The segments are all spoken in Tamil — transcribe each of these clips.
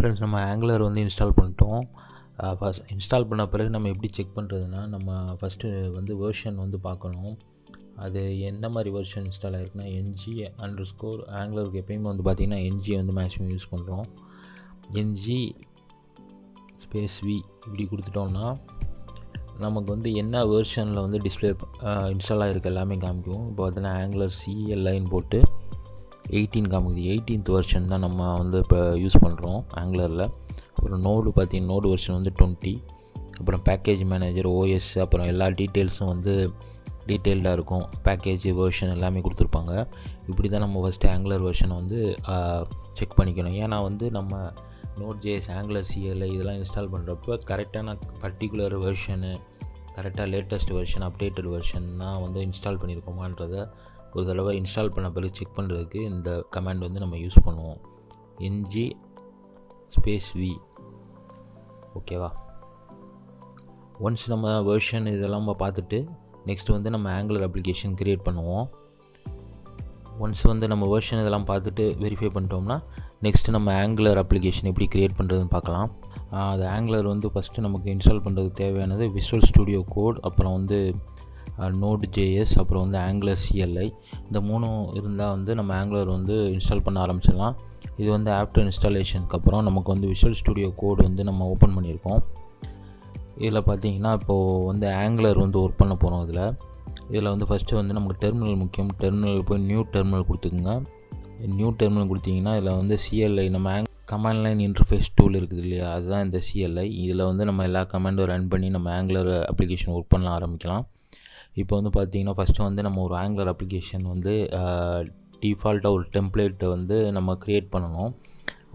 ஃப்ரெண்ட்ஸ், நம்ம ஆங்குலர் வந்து இன்ஸ்டால் பண்ணிட்டோம். ஃபஸ்ட் இன்ஸ்டால் பண்ண பிறகு நம்ம எப்படி செக் பண்ணுறதுன்னா, நம்ம ஃபஸ்ட்டு வந்து வெர்ஷன் வந்து பார்க்கணும். அது எந்த மாதிரி வெர்ஷன் இன்ஸ்டால் ஆகிருக்குன்னா NG_Angularக்கு எப்பயுமே வந்து பார்த்திங்கன்னா NG வந்து மேக்ஸிமம் யூஸ் பண்ணுறோம். NG_V இப்படி கொடுத்துட்டோம்னா நமக்கு வந்து என்ன வெர்ஷனில் வந்து டிஸ்பிளே இன்ஸ்டால் ஆகிருக்கு எல்லாமே காமிக்கும். இப்போ பார்த்தீங்கன்னா Angular CLIன்னு போட்டு 18 காமிக்குது. 18th வெர்ஷன் தான் நம்ம வந்து இப்போ யூஸ் பண்ணுறோம் ஆங்குலரில். அப்புறம் நோடு வெர்ஷன் வந்து 20. அப்புறம் பேக்கேஜ் மேனேஜர், OS, அப்புறம் எல்லா டீட்டெயில்ஸும் வந்து டீட்டெயில்டாக இருக்கும். பேக்கேஜ் வெர்ஷன் எல்லாமே கொடுத்துருப்பாங்க. இப்படி தான் நம்ம ஃபஸ்ட்டு ஆங்குலர் வெர்ஷனை வந்து செக் பண்ணிக்கணும். ஏன்னா வந்து நம்ம Node.js, Angular CLI இதெல்லாம் இன்ஸ்டால் பண்ணுறப்ப கரெக்டான பர்டிகுலர் வெர்ஷனு, கரெக்டாக லேட்டஸ்ட் வெர்ஷன், அப்டேட்டட் வெர்ஷன்னா வந்து இன்ஸ்டால் பண்ணியிருக்கோமான்றதை ஒரு தடவை இன்ஸ்டால் பண்ண பிறகு செக் பண்ணுறதுக்கு இந்த கமாண்ட் வந்து நம்ம யூஸ் பண்ணுவோம். NG_V. ஓகேவா? ஒன்ஸ் நம்ம வெர்ஷன் இதெல்லாம் பார்த்துட்டு நெக்ஸ்ட்டு வந்து நம்ம ஆங்குலர் அப்ளிகேஷன் க்ரியேட் பண்ணுவோம். ஒன்ஸ் வந்து நம்ம வெர்ஷன் இதெல்லாம் பார்த்துட்டு வெரிஃபை பண்ணிட்டோம்னா நெக்ஸ்ட்டு நம்ம ஆங்குலர் அப்ளிகேஷன் எப்படி க்ரியேட் பண்ணுறதுன்னு பார்க்கலாம். அது ஆங்குலர் வந்து ஃபஸ்ட்டு நமக்கு இன்ஸ்டால் பண்ணுறதுக்கு தேவையானது Visual Studio Code, அப்புறம் வந்து Node.js, அப்புறம் வந்து Angular CLI. இந்த மூணும் இருந்தால் வந்து நம்ம ஆங்குலர் வந்து இன்ஸ்டால் பண்ண ஆரம்பிச்சிடலாம். இது வந்து ஆஃப்டர் இன்ஸ்டாலேஷனுக்கு அப்புறம் நமக்கு வந்து Visual Studio Code வந்து நம்ம ஓப்பன் பண்ணியிருக்கோம். இதில் பார்த்தீங்கன்னா இப்போது வந்து ஆங்குலர் வந்து ஒர்க் பண்ண போகிறோம். இதில் வந்து ஃபஸ்ட்டு வந்து நமக்கு டெர்மினல் முக்கியம். டெர்மினல் போய் நியூ டெர்மினல் கொடுத்துக்குங்க. நியூ டெர்மினல் கொடுத்தீங்கன்னா இதில் வந்து CLI நம்ம கமாண்ட் லைன் இன்டர்ஃபேஸ் டூல் இருக்குது இல்லையா, அதுதான் இந்த CLI. இதில் வந்து நம்ம எல்லா கமாண்டும் ரன் பண்ணி நம்ம ஆங்குலர் அப்ளிகேஷன் ஒர்க் பண்ண ஆரம்பிக்கலாம். இப்போ வந்து பார்த்திங்கன்னா ஃபஸ்ட்டு வந்து நம்ம ஒரு ஆங்குலர் அப்ளிகேஷன் வந்து டிஃபால்ட்டாக ஒரு டெம்ப்ளேட்டை வந்து நம்ம க்ரியேட் பண்ணணும்.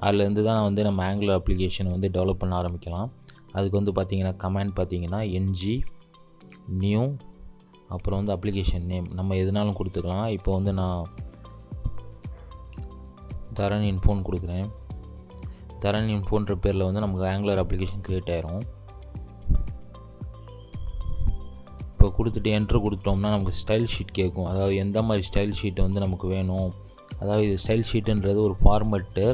அதுலேருந்து தான் வந்து நம்ம ஆங்குலர் அப்ளிகேஷன் வந்து டெவலப் பண்ண ஆரம்பிக்கலாம். அதுக்கு வந்து பார்த்திங்கன்னா கமாண்ட் பார்த்திங்கன்னா NG நியூ, அப்புறம் வந்து அப்ளிகேஷன் நேம் நம்ம எதுனாலும் கொடுத்துக்கலாம். இப்போ வந்து நான் தரன் இன்ஃபோன் கொடுக்குறேன். தரன் இன்ஃபோன்ற பேரில் வந்து நமக்கு ஆங்குலர் அப்ளிகேஷன் க்ரியேட் ஆயிரும். இப்போ கொடுத்துட்டு என்ட்ரு கொடுத்தோம்னா நமக்கு ஸ்டைல் ஷீட் கேட்கும். அதாவது எந்த மாதிரி ஸ்டைல் ஷீட் வந்து நமக்கு வேணும். அதாவது இது ஸ்டைல் ஷீட்டுன்றது ஒரு ஃபார்மெட்டு.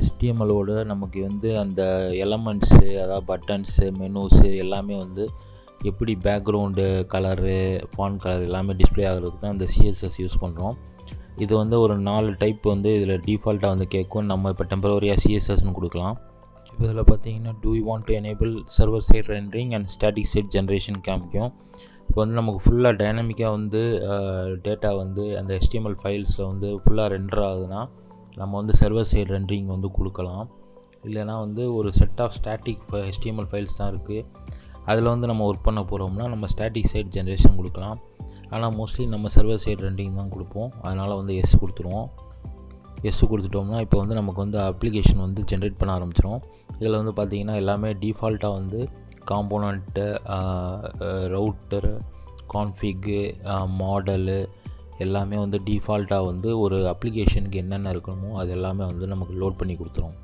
HTML-ஓட நமக்கு வந்து அந்த எலமெண்ட்ஸு, அதாவது பட்டன்ஸு, மெனூஸு எல்லாமே வந்து எப்படி பேக்ரவுண்டு கலரு, ஃபாண்ட் கலர் எல்லாமே டிஸ்பிளே ஆகிறதுக்கு தான் இந்த CSS யூஸ் பண்ணுறோம். இது வந்து ஒரு 4 டைப் வந்து இதில் டிஃபால்ட்டாக வந்து கேட்கும். நம்ம இப்போ டெம்பரவரியாக CSSன்னு கொடுக்கலாம். இப்போ இதில் பார்த்தீங்கன்னா do you want to enable server side rendering and static site generation காமிக்கும். இப்போ வந்து நமக்கு ஃபுல்லாக டைனமிக்காக வந்து டேட்டா வந்து அந்த HTML ஃபைல்ஸில் வந்து ஃபுல்லாக ரெண்டர் ஆகுதுன்னா நம்ம வந்து சர்வர் சைடு ரெண்டரிங் வந்து கொடுக்கலாம். இல்லைனா வந்து ஒரு set of static HTML files தான் இருக்குது, அதில் வந்து நம்ம ஒர்க் பண்ண போகிறோம்னா நம்ம ஸ்டாட்டிக் சைட் ஜென்ரேஷன் கொடுக்கலாம். ஆனால் மோஸ்ட்லி நம்ம சர்வர் சைடு ரெண்டரிங் தான் கொடுப்போம். அதனால் வந்து எஸ் கொடுத்துருவோம். எஸ் கொடுத்துட்டோம்னா இப்போ வந்து நமக்கு வந்து அப்ளிகேஷன் வந்து ஜென்ரேட் பண்ண ஆரம்பிச்சிடும். இதில் வந்து பார்த்திங்கன்னா எல்லாமே டிஃபால்ட்டாக வந்து காம்போனண்ட்டு, ரவுட்டரு, கான்ஃபிகு, மாடலு எல்லாமே வந்து டிஃபால்ட்டாக வந்து ஒரு அப்ளிகேஷனுக்கு என்னென்ன இருக்கணுமோ அது எல்லாமே வந்து நமக்கு லோட் பண்ணி கொடுத்துரும்.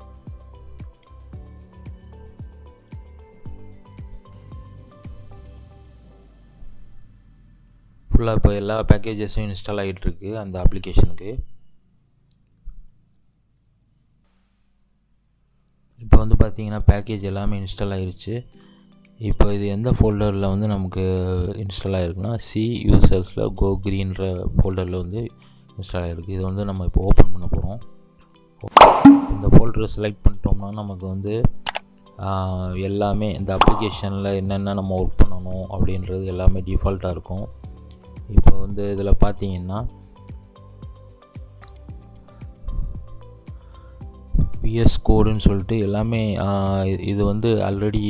ஃபுல்லாக இப்போ எல்லா பேக்கேஜஸும் இன்ஸ்டால் ஆகிட்டுருக்கு அந்த அப்ளிகேஷனுக்கு. இப்போ வந்து பார்த்திங்கன்னா பேக்கேஜ் எல்லாமே இன்ஸ்டால் ஆகிருச்சு. இப்போ இது எந்த ஃபோல்டரில் வந்து நமக்கு இன்ஸ்டால் ஆகிருக்குன்னா C யூசர்ஸில் கோ க்ரீன்ற ஃபோல்டரில் வந்து இன்ஸ்டால் ஆகிருக்கு. இது வந்து நம்ம இப்போ ஓப்பன் பண்ண போகிறோம். இந்த ஃபோல்டரை செலக்ட் பண்ணிட்டோம்னா நமக்கு வந்து எல்லாமே இந்த அப்ளிகேஷனில் என்னென்ன நம்ம ஒர்க் பண்ணணும் அப்படின்றது எல்லாமே டிஃபால்ட்டாக இருக்கும். இப்போ வந்து இதில் பார்த்தீங்கன்னா VS கோடுன்னு சொல்லிட்டு எல்லாமே இது வந்து ஆல்ரெடி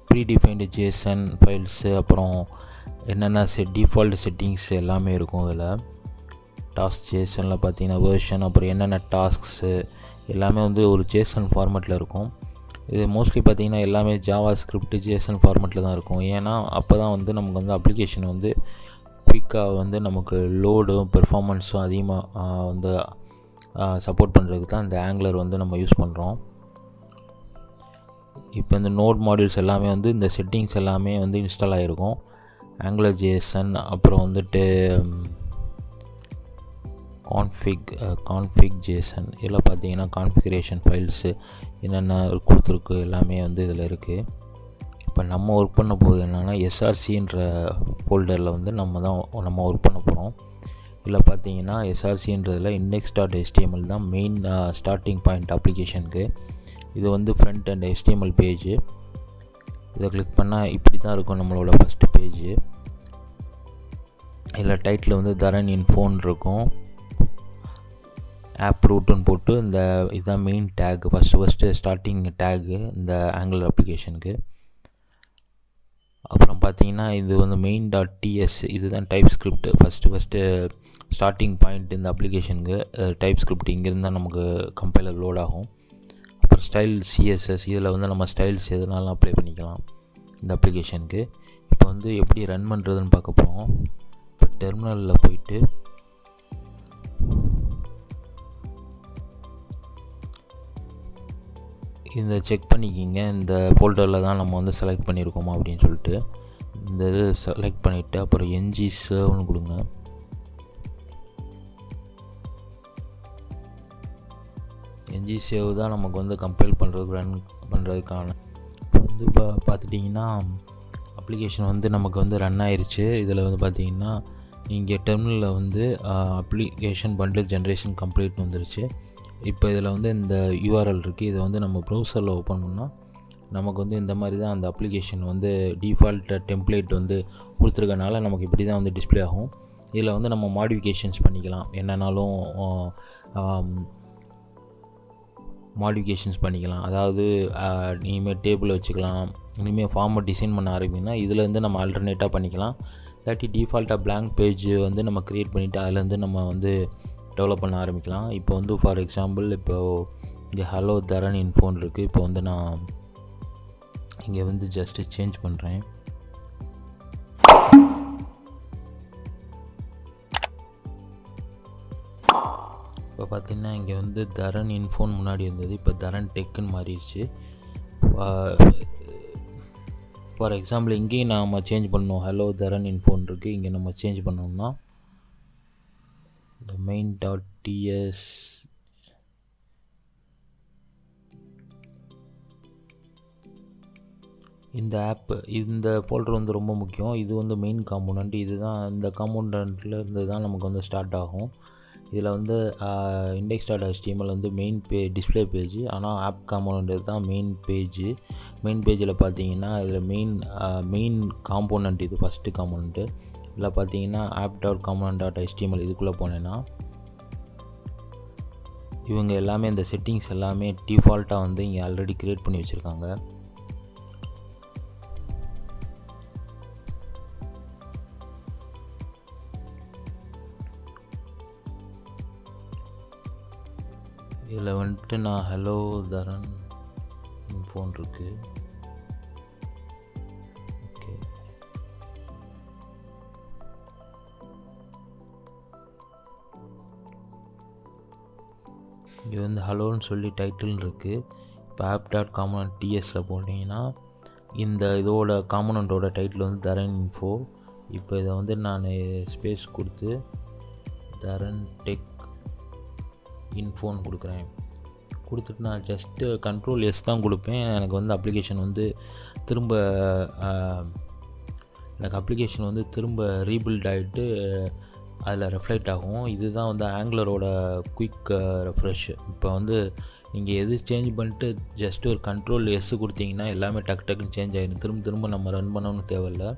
ப்ரீடிஃபைன்டு JSON ஃபைல்ஸு, அப்புறம் என்னென்ன டிஃபால்ட் செட்டிங்ஸ் எல்லாமே இருக்கும். இதில் டாஸ்க் JSONல் பார்த்தீங்கன்னா வெர்ஷன், அப்புறம் என்னென்ன டாஸ்க்ஸு எல்லாமே வந்து ஒரு JSON ஃபார்மேட்டில் இருக்கும். இது மோஸ்ட்லி பார்த்திங்கன்னா எல்லாமே JavaScript JSON ஃபார்மேட்டில் தான் இருக்கும். ஏன்னா அப்போ தான் வந்து நமக்கு வந்து அப்ளிகேஷன் வந்து குயிக்காக வந்து நமக்கு லோடும் பெர்ஃபார்மன்ஸும் அதிகமாக வந்து சப்போர்ட் பண்ணுறதுக்கு தான் இந்த ஆங்குலர் வந்து நம்ம யூஸ் பண்ணுறோம். இப்போ இந்த நோட் மாடியூல்ஸ் எல்லாமே வந்து இந்த செட்டிங்ஸ் எல்லாமே வந்து இன்ஸ்டால் ஆகிருக்கும். ஆங்குலர் JSON, அப்புறம் வந்துட்டு கான்ஃபிக் ஜேசன். இதில் பார்த்தீங்கன்னா கான்ஃபிகரேஷன் ஃபைல்ஸு என்னென்ன கொடுத்துருக்கு எல்லாமே வந்து இதில் இருக்குது. இப்போ நம்ம ஒர்க் பண்ண போது என்னென்னா எஸ்ஆர்சின்ற ஃபோல்டரில் வந்து நம்ம ஒர்க் பண்ண போகிறோம். இதில் பார்த்தீங்கன்னா எஸ்ஆர்சின்றதில் index.html தான் மெயின் ஸ்டார்டிங் பாயிண்ட் அப்ளிகேஷனுக்கு. இது வந்து ஃப்ரண்ட் அண்ட் HTML பேஜு. இதை கிளிக் பண்ணால் இப்படி தான் இருக்கும் நம்மளோட ஃபஸ்ட்டு பேஜு. இதில் டைட்டில் வந்து தரன் இன்ஃபோன் இருக்கும். ஆப் ரூட்டுன்னு போட்டு இதுதான் main take, first starting tag இந்த ஆங்குலர் அப்ளிகேஷனுக்கு. அப்புறம் பார்த்தீங்கன்னா இது வந்து main.ts, இதுதான் type script. First starting point இந்த அப்ளிகேஷனுக்கு டைப் ஸ்கிரிப்ட் இங்கேருந்து தான் நமக்கு கம்பைலர் லோட் ஆகும். அப்புறம் ஸ்டைல் CSS, இதில் வந்து நம்ம ஸ்டைல்ஸ் எதுனாலும் அப்ளை பண்ணிக்கலாம் இந்த அப்ளிகேஷனுக்கு. இப்போ வந்து எப்படி ரன் பண்ணுறதுன்னு பார்க்க போகிறோம். இப்போ டெர்மினலில் போயிட்டு இந்த செக் பண்ணிக்கிங்க, இந்த ஃபோல்டரில் தான் நம்ம வந்து செலக்ட் பண்ணியிருக்கோமா அப்படின்னு சொல்லிட்டு இந்த இது செலக்ட் பண்ணிவிட்டு அப்புறம் ng serveன்னு கொடுங்க. ng save தான் நமக்கு வந்து கம்பைல் பண்ணுறதுக்கு ரன் பண்ணுறதுக்கான. வந்து இப்போ பார்த்துட்டிங்கன்னா அப்ளிகேஷன் வந்து நமக்கு வந்து ரன் ஆயிடுச்சு. இதில் வந்து பார்த்திங்கன்னா இங்கே டெர்மினலில் வந்து அப்ளிகேஷன் பண்டில் ஜென்ரேஷன் கம்ப்ளீட்னு வந்துருச்சு. இப்போ இதில் வந்து இந்த URL இருக்குது. இதை வந்து நம்ம ப்ரௌசரில் ஓப்பன் பண்ணால் நமக்கு வந்து இந்த மாதிரி தான் அந்த அப்ளிகேஷன் வந்து டிஃபால்ட் டெம்ப்ளேட் வந்து கொடுத்துருக்கனால நமக்கு இப்படி தான் வந்து டிஸ்பிளே ஆகும். இதில் வந்து நம்ம மாடிஃபிகேஷன்ஸ் பண்ணிக்கலாம், என்னன்னாலும் மாடிஃபிகேஷன்ஸ் பண்ணிக்கலாம். அதாவது இனிமேல் டேபிள் வச்சுக்கலாம், இனிமேல் ஃபார்மை டிசைன் பண்ண ஆரம்பிங்கன்னா இதுலேருந்து நம்ம ஆல்டர்னேட்டாக பண்ணிக்கலாம். இல்லாட்டி டிஃபால்ட்டாக blank பேஜ் வந்து நம்ம க்ரியேட் பண்ணிவிட்டு அதுலேருந்து நம்ம வந்து டெவலப் பண்ண ஆரம்பிக்கலாம். இப்போ வந்து ஃபார் எக்ஸாம்பிள் இப்போது இங்கே ஹலோ தரன் இன்ஃபோன் இருக்குது. இப்போ வந்து நான் இங்கே வந்து ஜஸ்ட்டு சேஞ்ச் பண்ணுறேன். இப்போ பார்த்திங்கன்னா இங்கே வந்து தரன் இன்ஃபோன் முன்னாடி இருந்தது, இப்போ தரன் டெக்குன்னு மாறிடுச்சு. ஃபார் எக்ஸாம்பிள் இங்கேயும் நம்ம சேஞ்ச் பண்ணோம், ஹலோ தரன் இன்ஃபோன் இருக்குது. இங்கே நம்ம சேஞ்ச் பண்ணோம்னா the main.ts இந்த ஆப், இந்த ஃபோல்டர் வந்து ரொம்ப முக்கியம். இது வந்து மெயின் காம்போனண்ட். இதுதான் இந்த காம்போனண்ட்டில் இருந்து தான் நமக்கு வந்து ஸ்டார்ட் ஆகும். இதில் வந்து index.html வந்து மெயின் டிஸ்பிளே பேஜ், ஆனால் ஆப் காம்போனண்ட் தான் மெயின் பேஜ். மெயின் பேஜில் பார்த்தீங்கன்னா இதில் மெயின் காம்போனண்ட் இது ஃபஸ்ட்டு காம்போனண்ட்டு. இதில் பார்த்தீங்கன்னா app.component.html இதுக்குள்ளே போனேன்னா இவங்க எல்லாமே இந்த செட்டிங்ஸ் எல்லாமே டிஃபால்ட்டாக வந்து இங்கே ஆல்ரெடி க்ரியேட் பண்ணி வச்சுருக்காங்க. இதில் வந்துட்டு நான் ஹலோ தரன் ஃபோன் இருக்குது. ஓகே, இங்கே வந்து ஹலோன்னு சொல்லி டைட்டில் இருக்குது. இப்போ app.component.tsல போட்டிங்கன்னா இந்த இதோட காம்போனண்ட்டோட டைட்டில் வந்து தரன் இன்ஃபோ. இப்போ இதை வந்து நான் ஸ்பேஸ் கொடுத்து தரன் டெக் இன்ஃபோன் கொடுக்குறேன். கொடுத்துட்டு நான் ஜஸ்ட்டு Ctrl+S தான் கொடுப்பேன். எனக்கு வந்து அப்ளிகேஷன் வந்து திரும்ப ரீபில்ட் ஆகிட்டு அதில் ரெஃப்ளெக்ட் ஆகும். இதுதான் வந்து ஆங்குலரோட குயிக் ரெஃப்ரெஷ். இப்போ வந்து நீங்கள் எது சேஞ்ச் பண்ணிட்டு ஜஸ்ட்டு ஒரு Ctrl+S கொடுத்தீங்கன்னா எல்லாமே டக்குன்னு சேஞ்ச் ஆகிடும். திரும்ப நம்ம ரன் பண்ணணும்னு தேவையில்லை.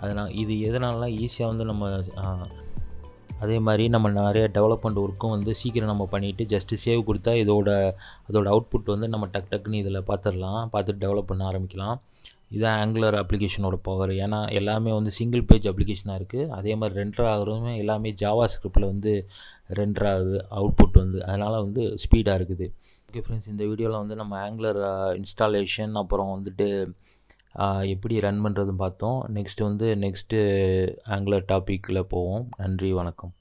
அதனால் இது எதனாலலாம் ஈஸியாக வந்து நம்ம அதே மாதிரி நம்ம நிறைய டெவலப்மெண்ட் ஒர்க்கும் வந்து சீக்கிரம் நம்ம பண்ணிவிட்டு ஜஸ்ட்டு சேவ் கொடுத்தா அதோட அவுட்புட் வந்து நம்ம டக்குன்னு இதில் பார்த்துட்டு டெவலப் பண்ண ஆரம்பிக்கலாம். இதுதான் ஆங்குலர் அப்ளிகேஷனோட பவர். ஏன்னா எல்லாமே வந்து சிங்கிள் பேஜ் அப்ளிகேஷனாக இருக்குது. அதே மாதிரி ரெண்டர் ஆகிறதுமே எல்லாமே ஜாவா ஸ்கிரிப்டில் வந்து ரெண்டர் ஆகுது அவுட்புட் வந்து, அதனால் வந்து ஸ்பீடாக இருக்குது. ஓகே ஃப்ரெண்ட்ஸ், இந்த வீடியோவில் வந்து நம்ம ஆங்குலர் இன்ஸ்டாலேஷன் அப்புறம் வந்துட்டு எப்படி ரன் பண்ணுறதுன்னு பார்த்தோம். நெக்ஸ்ட்டு ஆங்குலர் டாப்பிக்கில் போவோம். நன்றி, வணக்கம்.